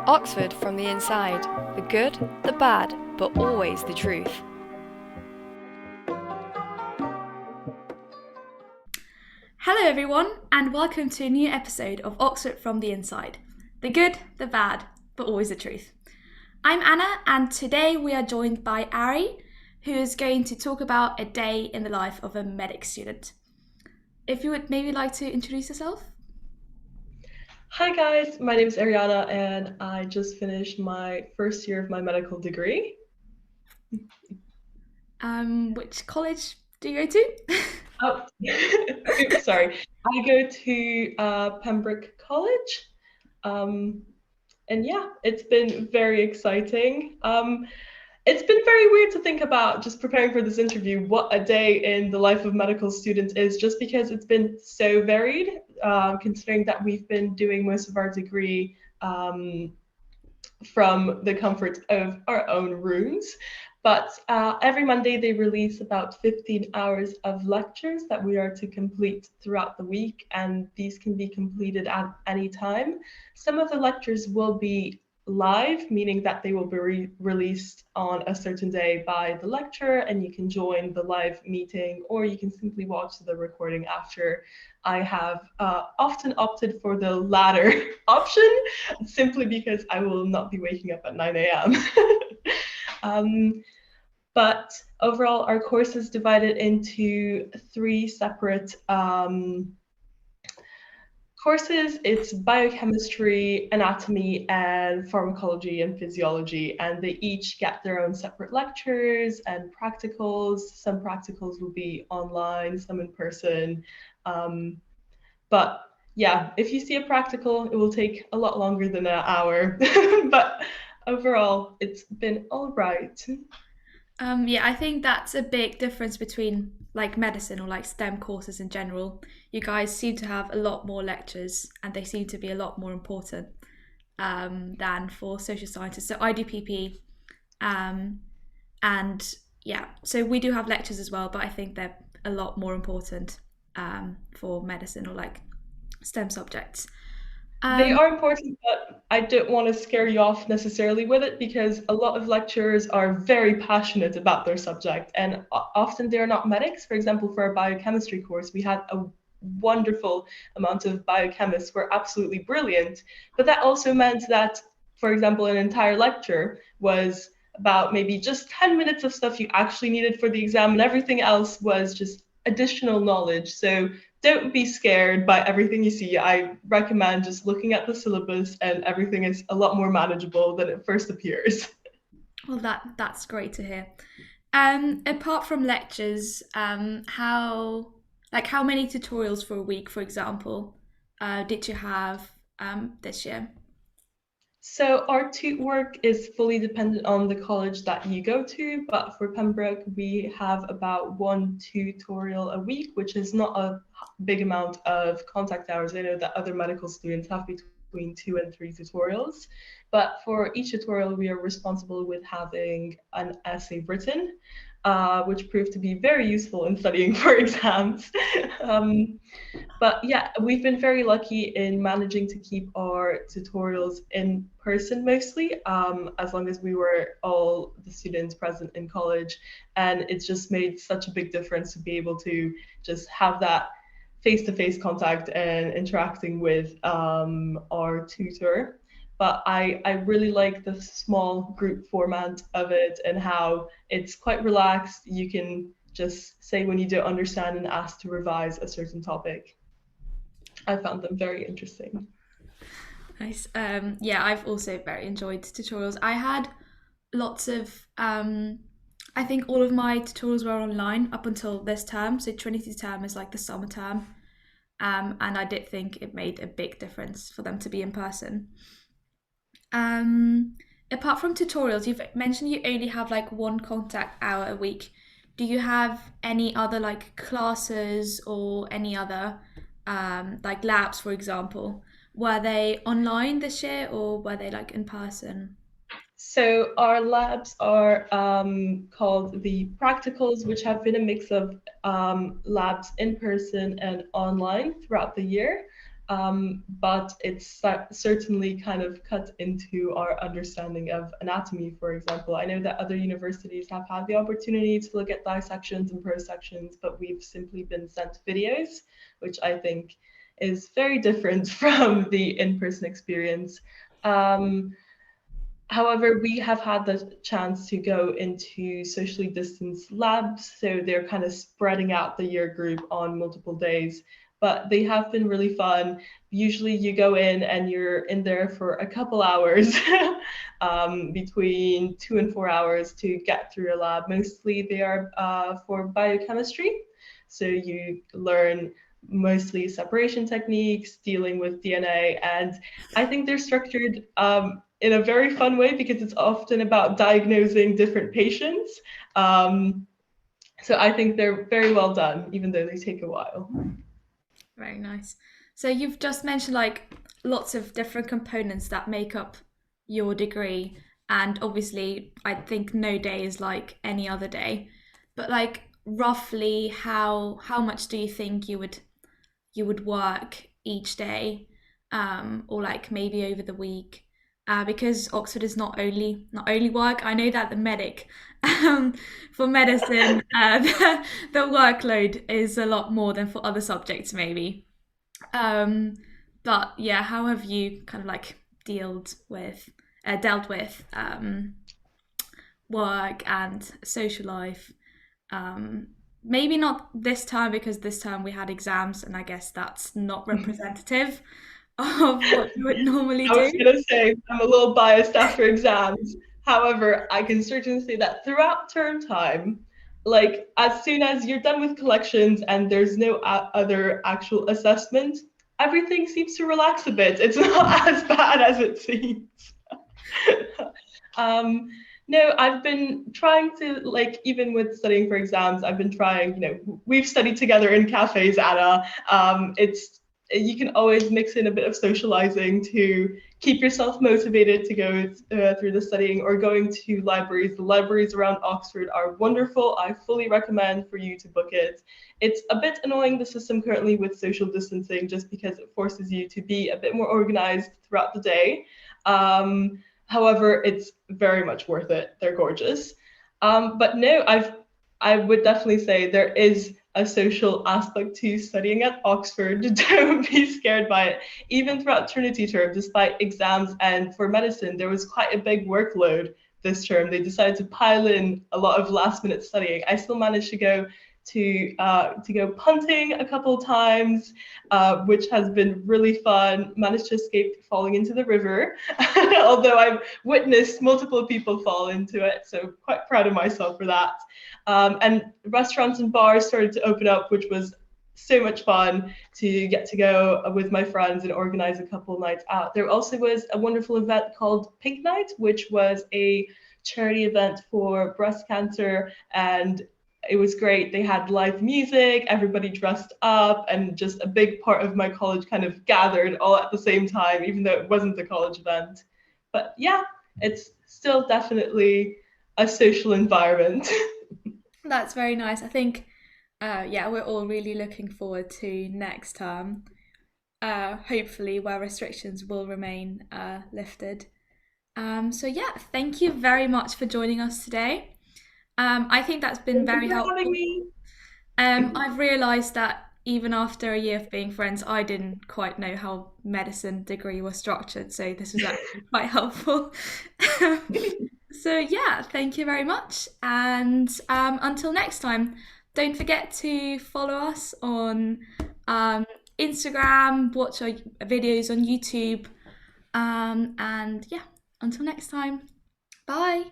Oxford from the inside. The good, the bad, but always the truth. Hello, everyone, and welcome to a new episode of Oxford from the Inside. The good, the bad, but always the truth. I'm Anna, and today we are joined by Ari, who is going to talk about a day in the life of a medic student. If you would maybe like to introduce yourself? Hi guys, my name is Ariana and I just finished my first year of my medical degree. Which college do you go to? Oh, oops, sorry. I go to Pembroke College. Um, and yeah, it's been very exciting. It's been very weird to think about just preparing for this interview, what a day in the life of medical students is, just because it's been so varied, considering that we've been doing most of our degree from the comfort of our own rooms. But every Monday, they release about 15 hours of lectures that we are to complete throughout the week, and these can be completed at any time. Some of the lectures will be live, meaning that they will be released on a certain day by the lecturer, and you can join the live meeting, or you can simply watch the recording after. I have often opted for the latter option, simply because I will not be waking up at 9 a.m. But overall, our course is divided into three separate courses. It's biochemistry, anatomy, and pharmacology and physiology, and they each get their own separate lectures and practicals. Some practicals will be online, some in person. But yeah, if you see a practical, it will take a lot longer than an hour. But overall, it's been all right. Yeah, I think that's a big difference between like medicine or like STEM courses in general. You guys seem to have a lot more lectures and they seem to be a lot more important than for social sciences. So I do PP, um, and yeah, so we do have lectures as well, but I think they're a lot more important for medicine or like STEM subjects. They Um, are important, but I don't want to scare you off necessarily with it, because a lot of lecturers are very passionate about their subject, and often they're not medics. For example, for our biochemistry course, we had a wonderful amount of biochemists who were absolutely brilliant, but that also meant that, for example, an entire lecture was about maybe just 10 minutes of stuff you actually needed for the exam, and everything else was just additional knowledge. So don't be scared by everything you see. I recommend just looking at the syllabus, and everything is a lot more manageable than it first appears. well, that's great to hear. Apart from lectures, how many tutorials for a week, for example, did you have this year? So our tute work is fully dependent on the college that you go to, but for Pembroke, we have about one tutorial a week, which is not a big amount of contact hours. I know that other medical students have between 2 and 3 tutorials, but for each tutorial, we are responsible with having an essay written, which proved to be very useful in studying for exams. um, but yeah, we've been very lucky in managing to keep our tutorials in person mostly, as long as we were all the students present in college. And it's just made such a big difference to be able to just have that face-to-face contact and interacting with our tutor. But I really like the small group format of it, and how it's quite relaxed. You can just say when you don't understand and ask to revise a certain topic. I found them very interesting. Nice. Yeah, I've also very enjoyed tutorials. I had lots of. I think all of my tutorials were online up until this term. So Trinity term is like the summer term, and I did think it made a big difference for them to be in person. Um, Apart from tutorials, you've mentioned you only have like one contact hour a week. Do you have any other like classes or any other like labs, for example? Were they online this year or were they like in person? So our labs are called the practicals, which have been a mix of labs in person and online throughout the year. but it's certainly kind of cut into our understanding of anatomy, for example. I know that other universities have had the opportunity to look at dissections and prosections, but we've simply been sent videos, which I think is very different from the in-person experience. Um, However, we have had the chance to go into socially distanced labs, so they're kind of spreading out the year group on multiple days, but they have been really fun. Usually you go in and you're in there for a couple hours, between 2 and 4 hours to get through a lab. Mostly they are for biochemistry, so you learn mostly separation techniques, dealing with DNA, and I think they're structured in a very fun way because it's often about diagnosing different patients. Um, so I think they're very well done, even though they take a while. Very nice. So you've just mentioned like lots of different components that make up your degree, and obviously I think no day is like any other day. But like roughly how much do you think you would work each day, or like maybe over the week? Because Oxford is not only work. I know that the medic, for medicine, the workload is a lot more than for other subjects, maybe. Um, but yeah, how have you kind of like dealt with work and social life? Um, Maybe not this time because this time we had exams, and I guess that's not representative of what you would normally I do. was going to say I'm a little biased after exams. However, I can certainly say that throughout term time, like as soon as you're done with collections and there's no other actual assessment, everything seems to relax a bit. It's not as bad as it seems. um, no, I've been trying to, like, even with studying for exams, I've been trying, we've studied together in cafes, Anna. You can always mix in a bit of socializing to keep yourself motivated to go through the studying, or going to libraries. The libraries around Oxford are wonderful. I fully recommend for you to book it. It's a bit annoying, the system currently with social distancing, just because it forces you to be a bit more organized throughout the day. However, it's very much worth it. They're gorgeous. But no, I would definitely say there is a social aspect to studying at Oxford. Don't be scared by it. Even throughout Trinity term, despite exams and for medicine, there was quite a big workload this term. They decided to pile in a lot of last minute studying. I still managed to go to go punting a couple of times, which has been really fun. Managed to escape falling into the river, although I've witnessed multiple people fall into it, so quite proud of myself for that. And restaurants and bars started to open up, which was so much fun to get to go with my friends and organize a couple nights out. There also was a wonderful event called Pink Night, which was a charity event for breast cancer, and it was great. They had live music, everybody dressed up, and just a big part of my college kind of gathered all at the same time, even though it wasn't a college event. But yeah, it's still definitely a social environment. That's very nice. I think, yeah, we're all really looking forward to next term. Hopefully, where restrictions will remain lifted. So yeah, thank you very much for joining us today. I think that's been Thank you very for having helpful. me. I've realised that even after a year of being friends, I didn't quite know how medicine degree was structured, so this was actually quite helpful. So yeah, thank you very much, and until next time, don't forget to follow us on um, Instagram, watch our videos on YouTube, and yeah, until next time, bye.